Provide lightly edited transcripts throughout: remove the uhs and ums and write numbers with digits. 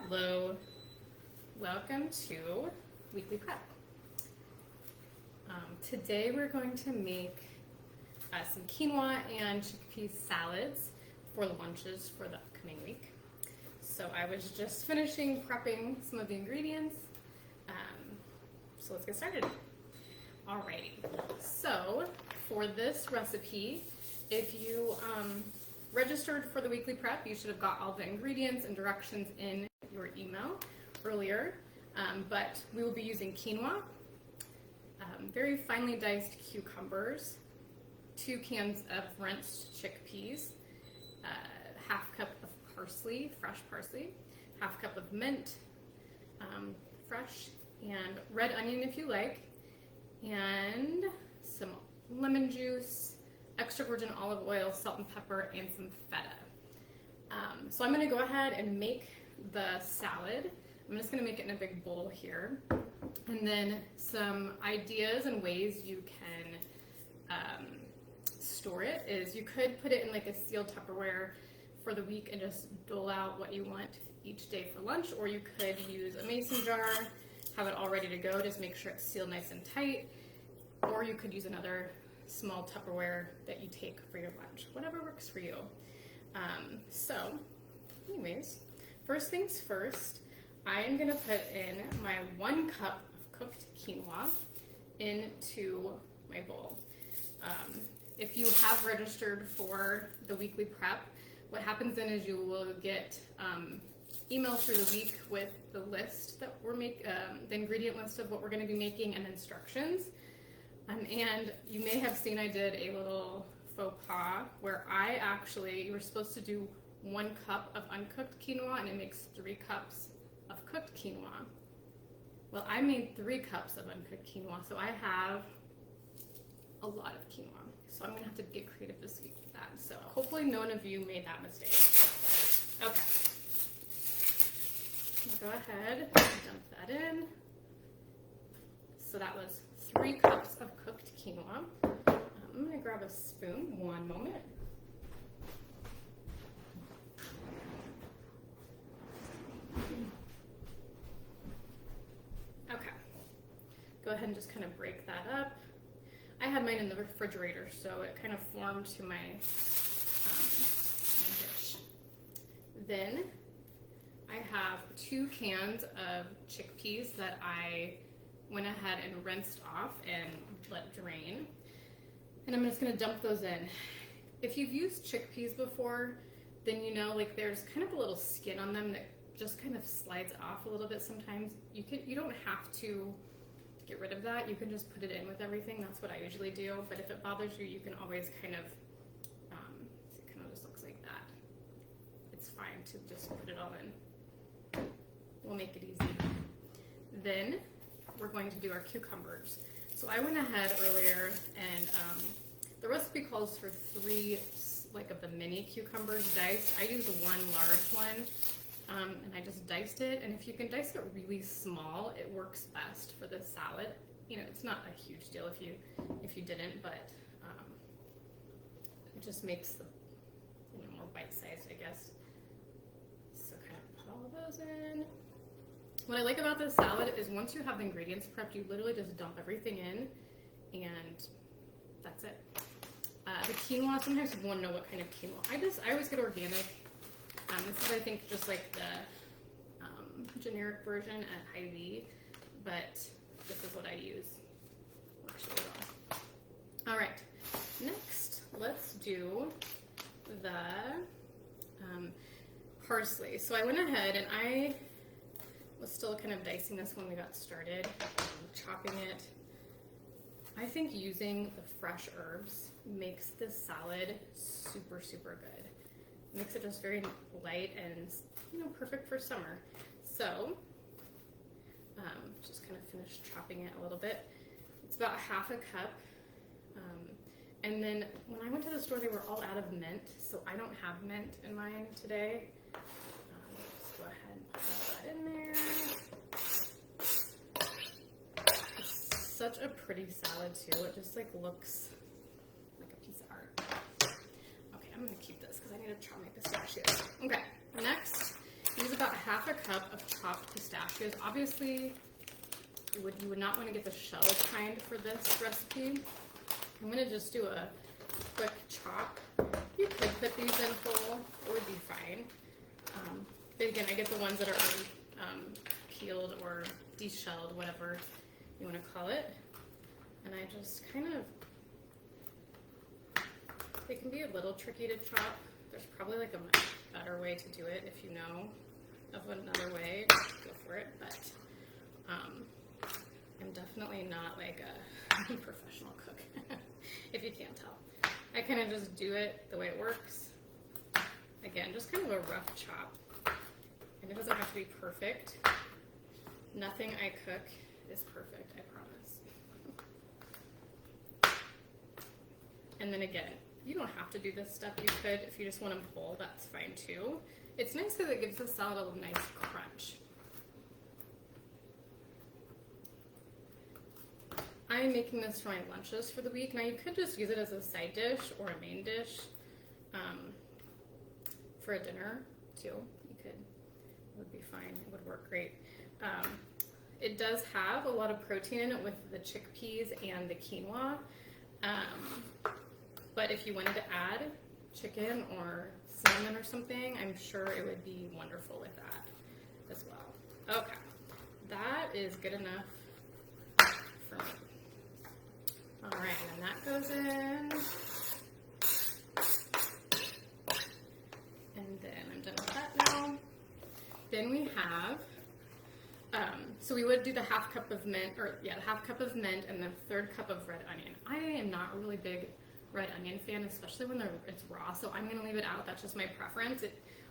Hello, welcome to Weekly Prep. Today we're going to make some quinoa and chickpea salads for lunches for the upcoming week. So I was just finishing prepping some of the ingredients, so let's get started. Alrighty, so for this recipe, if you registered for the weekly prep, you should have got all the ingredients and directions in your email earlier, but we will be using quinoa, very finely diced cucumbers, 2 cans of rinsed chickpeas, half cup of parsley, fresh parsley, half cup of mint, fresh, and red onion if you like, and some lemon juice, extra virgin olive oil, salt and pepper, and some feta. So I'm going to go ahead and make the salad. I'm just going to make it in a big bowl here. And then some ideas and ways you can store it is you could put it in like a sealed Tupperware for the week and just dole out what you want each day for lunch, or you could use a mason jar, have it all ready to go, just make sure it's sealed nice and tight, or you could use another small Tupperware that you take for your lunch, whatever works for you. So anyways, first things first, I am going to put in my 1 cup of cooked quinoa into my bowl. If you have registered for the weekly prep, what happens then is you will get emails through the week with the list that we're the ingredient list of what we're going to be making and instructions. And you may have seen I did a little faux pas where you were supposed to do 1 cup of uncooked quinoa and it makes 3 cups of cooked quinoa. Well, I made 3 cups of uncooked quinoa, so I have a lot of quinoa. So I'm gonna have to get creative this week with that. So hopefully none of you made that mistake. Okay. I'll go ahead and dump that in. So that was 3 cups of cooked quinoa. I'm going to grab a spoon, 1 moment. Okay. Go ahead and just kind of break that up. I had mine in the refrigerator, so it kind of formed to my dish. Then I have 2 cans of chickpeas that I went ahead and rinsed off and let drain. And I'm just gonna dump those in. If you've used chickpeas before, then you know like there's kind of a little skin on them that just kind of slides off a little bit sometimes. You don't have to get rid of that. You can just put it in with everything. That's what I usually do. But if it bothers you, you can always kind of, it kind of just looks like that. It's fine to just put it all in. We'll make it easy. Then we're going to do our cucumbers. So I went ahead earlier and the recipe calls for 3 of the mini cucumbers diced. I used 1 large one and I just diced it. And if you can dice it really small, it works best for this salad. You know, it's not a huge deal if you didn't, but it just makes the more bite-sized, I guess. So kind of put all of those in. What I like about this salad is once you have the ingredients prepped, you literally just dump everything in, and that's it. The quinoa, sometimes people want to know what kind of quinoa. I always get organic. This is, I think, just like the generic version at Hy-Vee, but this is what I use. Works really well. All right, next, let's do the parsley. So I went ahead and I was still kind of dicing this when we got started, chopping it. I think using the fresh herbs makes this salad super, super good. It makes it just very light and perfect for summer. So, just kind of finish chopping it a little bit. It's about ½ a cup. And then when I went to the store, they were all out of mint, so I don't have mint in mine today. Let's go ahead and put that in there. It's such a pretty salad too. It just looks like a piece of art. Okay, I'm gonna keep this because I need to chop my pistachios. Okay, next, use a about half a cup of chopped pistachios. Obviously, you would not want to get the shell kind for this recipe. I'm going to just do a quick chop. You could put these in full, it would be fine. But again, I get the ones that are already peeled or deshelled, whatever you want to call it. And I just kind of, they can be a little tricky to chop. There's probably like a much better way to do it. If you know of another way, go for it. But I'm definitely not like a professional cook, if you can't tell. I kind of just do it the way it works. Again, just kind of a rough chop. And it doesn't have to be perfect. Nothing I cook is perfect, I promise. And then again, you don't have to do this stuff. You could, if you just want them whole, that's fine too. It's nice because it gives the salad a nice crunch. I'm making this for my lunches for the week. Now you could just use it as a side dish or a main dish for a dinner too. You could, it would be fine. It would work great. It does have a lot of protein in it with the chickpeas and the quinoa. But if you wanted to add chicken or salmon or something, I'm sure it would be wonderful with that as well. Okay, that is good enough for me. All right, and that goes in. And then I'm done with that now. Then we have, so we would do the half cup of mint, the half cup of mint and the third cup of red onion. I am not a really big red onion fan, especially when it's raw, so I'm gonna leave it out. That's just my preference.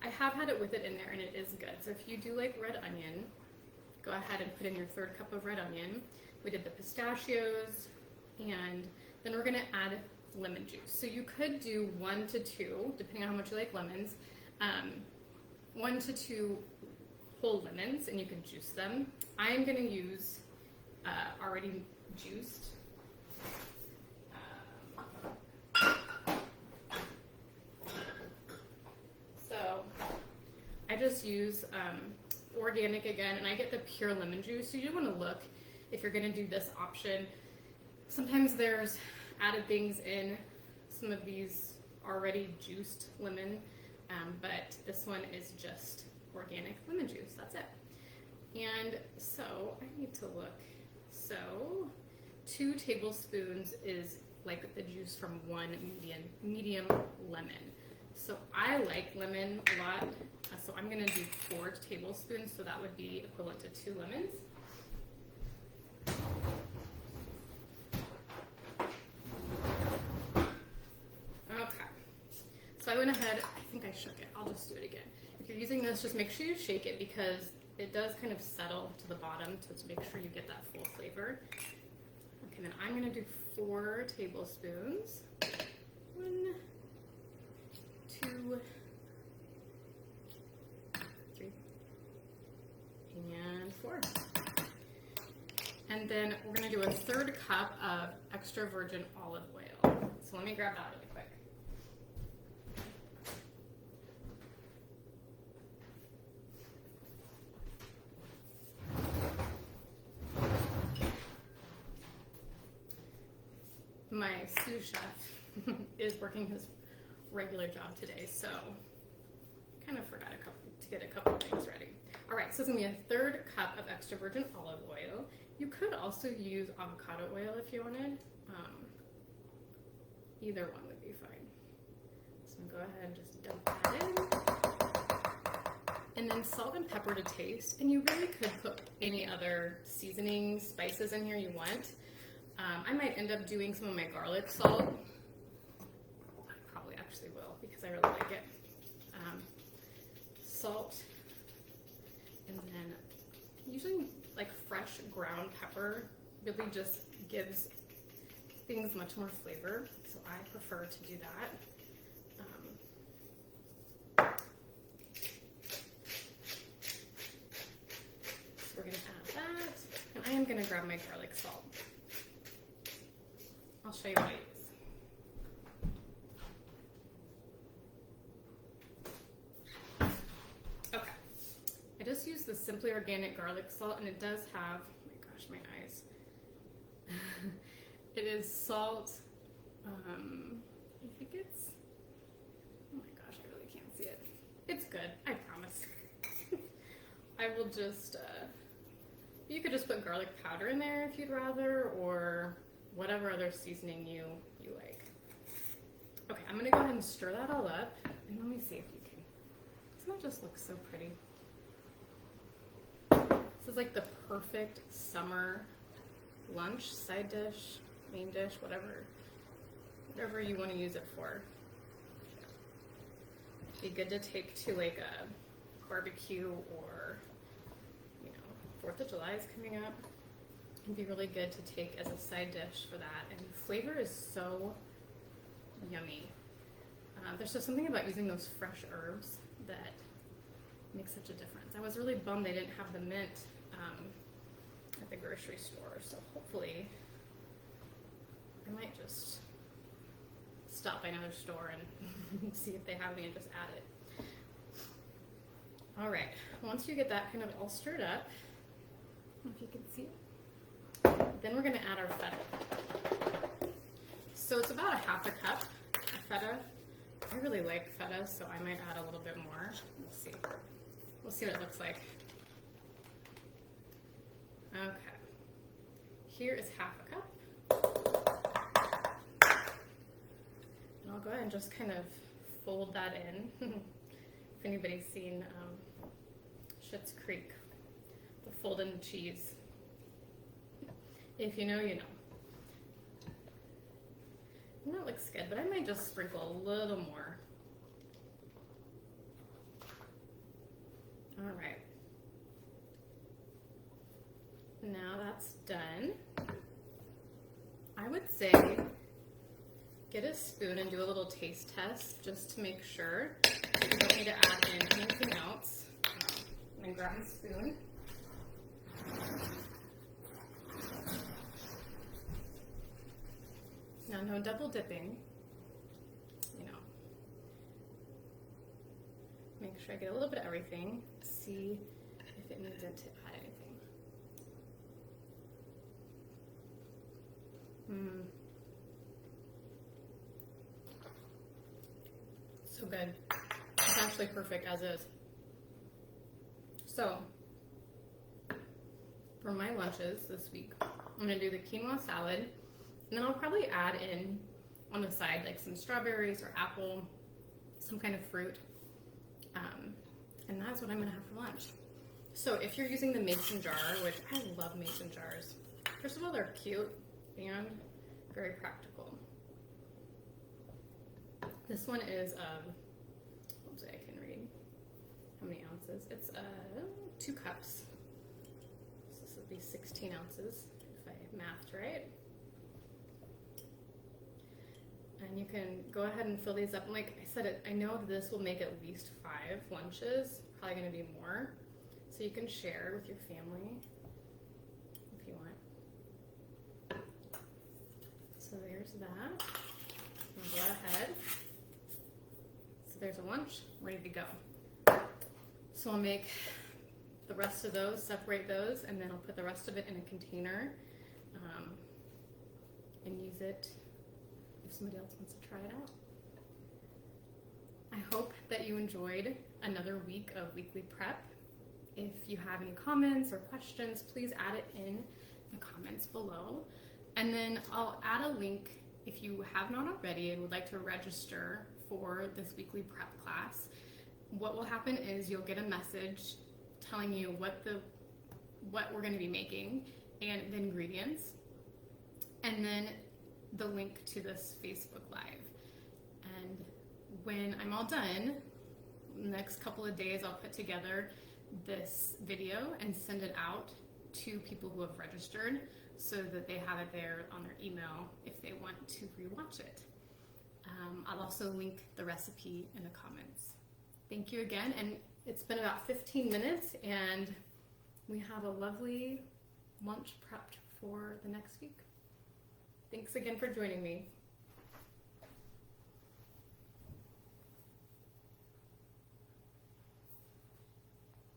I have had it with it in there and it is good. So if you do like red onion, go ahead and put in your third cup of red onion. We did the pistachios, and then we're gonna add lemon juice. So you could do 1 to 2, depending on how much you like lemons, 1 to 2 whole lemons, and you can juice them. I'm gonna use already juiced. So I just use organic again, and I get the pure lemon juice. So you want to look if you're gonna do this option. Sometimes there's added things in some of these already juiced lemon, but this one is just organic lemon juice. That's it. And so I need to look. So 2 tablespoons is like the juice from 1 medium lemon. So I like lemon a lot, so I'm gonna do 4 tablespoons, so that would be equivalent to 2 lemons. Okay, so I went ahead, I think I shook it, I'll just do it again. If you're using this, just make sure you shake it because it does kind of settle to the bottom, so to make sure you get that full flavor. Okay, then I'm gonna do 4 tablespoons. 1, 2, 3, and 4. And then we're gonna do a 1/3 cup of extra virgin olive oil. So let me grab that really quick. My sous chef is working his regular job today, so kind of forgot to get a couple things ready. All right, so it's gonna be a 1/3 cup of extra virgin olive oil. You could also use avocado oil if you wanted. Either one would be fine. So I'm gonna go ahead and just dump that in. And then salt and pepper to taste. And you really could put any other seasonings, spices in here you want. I might end up doing some of my garlic salt. I probably actually will because I really like it. Salt, and then usually like fresh ground pepper really just gives things much more flavor, so I prefer to do that. So we're gonna add that, and I am gonna grab my garlic salt. I'll show you what I use. just used the Simply Organic garlic salt, and it does have, oh my gosh, my eyes. It is salt, I think it's, oh my gosh, I really can't see it. It's good, I promise. I will just, you could just put garlic powder in there if you'd rather, or whatever other seasoning you like. Okay, I'm gonna go ahead and stir that all up, and let me see if you can. Doesn't that just look so pretty? This is like the perfect summer lunch, side dish, main dish, whatever you want to use it for. Be good to take to like a barbecue, or, you know, 4th of July is coming up. It'd be really good to take as a side dish for that, and the flavor is so yummy. There's just something about using those fresh herbs that makes such a difference. I was really bummed they didn't have the mint at the grocery store, so hopefully I might just stop by another store and see if they have any and just add it. All right, once you get that kind of all stirred up, I don't know if you can see it, then we're gonna add our feta. So it's about a half a cup of feta. I really like feta, so I might add a little bit more. We'll see. We'll see what it looks like. Okay. Here is half a cup. And I'll go ahead and just kind of fold that in. If anybody's seen Schitt's Creek, the fold-in cheese. If you know, you know. And that looks good, but I might just sprinkle a little more. All right. Now that's done. I would say get a spoon and do a little taste test just to make sure. You don't need to add in anything else. I'm gonna grab my spoon. Now, no double dipping, you know. Make sure I get a little bit of everything. See if it needs it to add anything. So good. It's actually perfect as is. So, for my lunches this week, I'm gonna do the quinoa salad. And then I'll probably add in on the side like some strawberries or apple, some kind of fruit. And that's what I'm gonna have for lunch. So if you're using the mason jar, which I love mason jars. First of all, they're cute and very practical. This one is, hopefully I can read how many ounces. It's 2 cups. So this would be 16 ounces if I mathed right. And you can go ahead and fill these up. And like I said, I know this will make at least 5 lunches, probably gonna be more. So you can share with your family if you want. So there's that. I'll go ahead. So there's a lunch ready to go. So I'll make the rest of those, separate those, and then I'll put the rest of it in a container and use it if somebody else wants to try it out. I hope that you enjoyed another week of weekly prep. If you have any comments or questions, please add it in the comments below. And then I'll add a link if you have not already and would like to register for this weekly prep class. What will happen is you'll get a message telling you what we're going to be making and the ingredients, and then the link to this Facebook Live. And when I'm all done, the next couple of days I'll put together this video and send it out to people who have registered so that they have it there on their email if they want to rewatch it. I'll also link the recipe in the comments. Thank you again, and it's been about 15 minutes and we have a lovely lunch prepped for the next week. Thanks again for joining me.